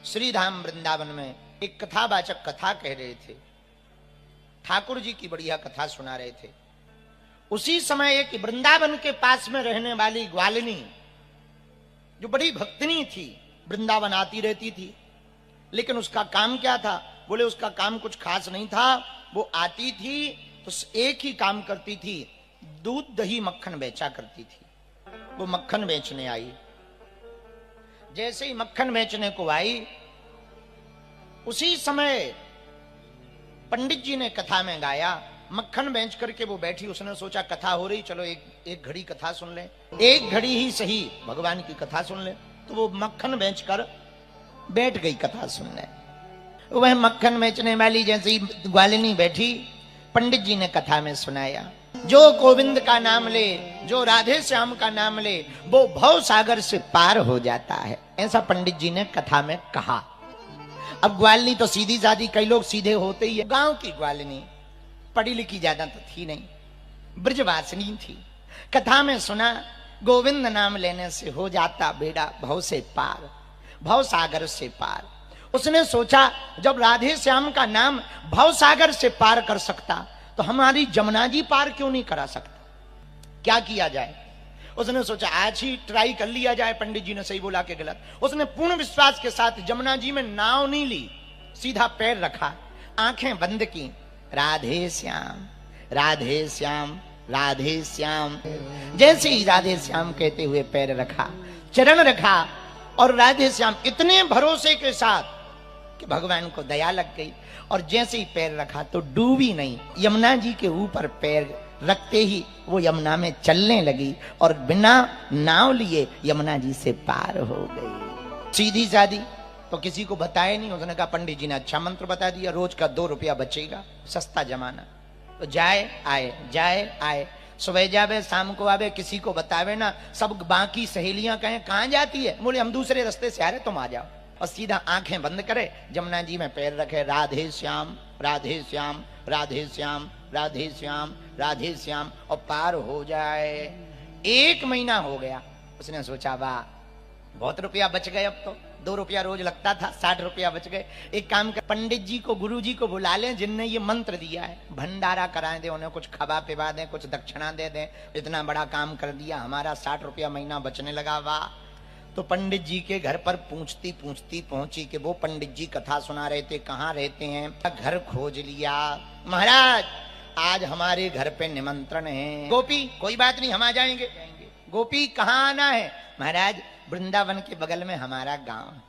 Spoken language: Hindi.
श्रीधाम वृंदावन में एक कथावाचक कथा कह रहे थे, ठाकुर जी की बढ़िया कथा सुना रहे थे। उसी समय एक वृंदावन के पास में रहने वाली ग्वालिनी जो बड़ी भक्तिनी थी, वृंदावन आती रहती थी, लेकिन उसका काम क्या था? बोले उसका काम कुछ खास नहीं था। वो आती थी तो एक ही काम करती थी, दूध दही मक्खन बेचा करती थी। वो मक्खन बेचने आई। जैसे ही मक्खन बेचने को आई, उसी समय पंडित जी ने कथा में गाया। मक्खन बेच करके वो बैठी, उसने सोचा कथा हो रही, चलो एक घड़ी कथा सुन ले, एक घड़ी ही सही भगवान की कथा सुन ले। तो वो मक्खन बेचकर बैठ गई कथा सुनने। वह मक्खन बेचने वाली जैसी ग्वालिनी बैठी, पंडित जी ने कथा में सुनाया, जो गोविंद का नाम ले, जो राधे श्याम का नाम ले, वो भव सागर से पार हो जाता है। ऐसा पंडित जी ने कथा में कहा। अब ग्वालिनी तो सीधी सादी, कई लोग सीधे होते ही है। गांव की ग्वालिनी, पढ़ी लिखी ज्यादा तो थी नहीं, ब्रजवासिनी थी। कथा में सुना, गोविंद नाम लेने से हो जाता बेड़ा भव से पार, भव सागर से पार। उसने सोचा जब राधे श्याम का नाम भव सागर से पार कर सकता, तो हमारी जमुना जी पार क्यों नहीं करा सकता? क्या किया जाए? उसने सोचा आज ही ट्राई कर लिया जाए। पंडित जी ने सही बोला कि गलत? उसने पूर्ण विश्वास के साथ जमुना जी में नाव नहीं ली, सीधा पैर रखा, आंखें बंद की, राधे श्याम राधे श्याम राधे श्याम। जैसे ही राधे श्याम कहते हुए पैर रखा, चरण रखा, और राधे श्याम इतने भरोसे के साथ कि भगवान को दया लग गई, और जैसे ही पैर रखा तो डूबी नहीं। यमुना जी के ऊपर पैर रखते ही वो यमुना में चलने लगी, और बिना नाव लिए यमुना जी से पार हो गई। सीधी सादी, तो किसी को बताया नहीं। उसने कहा पंडित जी ने अच्छा मंत्र बता दिया, रोज का 2 रुपया बचेगा, सस्ता जमाना। तो जाए आए, जाए आए, सुबह जावे शाम को आवे, किसी को बतावे ना। सब बाकी सहेलियां कहें कहां जाती है? बोले हम दूसरे रास्ते से आ रहे, तुम आ जाओ। और सीधा आंखें बंद करे, जमुना जी में पैर रखे, राधे श्याम राधे श्याम राधे श्याम राधे श्याम राधे श्याम, और पार हो जाए। 1 महीना हो गया। उसने सोचा वाह, बहुत रुपया बच गए। अब तो 2 रुपया रोज लगता था, 60 रुपया बच गए। एक काम कर, पंडित जी को, गुरु जी को बुला लें जिनने ये मंत्र दिया है, भंडारा कराए दें, उन्हें कुछ खबा पिवा दें, कुछ दक्षिणा दे दें। इतना बड़ा काम कर दिया, हमारा 60 रुपया महीना बचने लगा। वाह। तो पंडित जी के घर पर पूछती पूछती पहुंची कि वो पंडित जी कथा सुना रहे थे, कहाँ रहते हैं? घर खोज लिया। महाराज आज हमारे घर पे निमंत्रण है। गोपी कोई बात नहीं, हम आ जाएंगे। गोपी कहाँ आना है? महाराज वृंदावन के बगल में हमारा गांव है।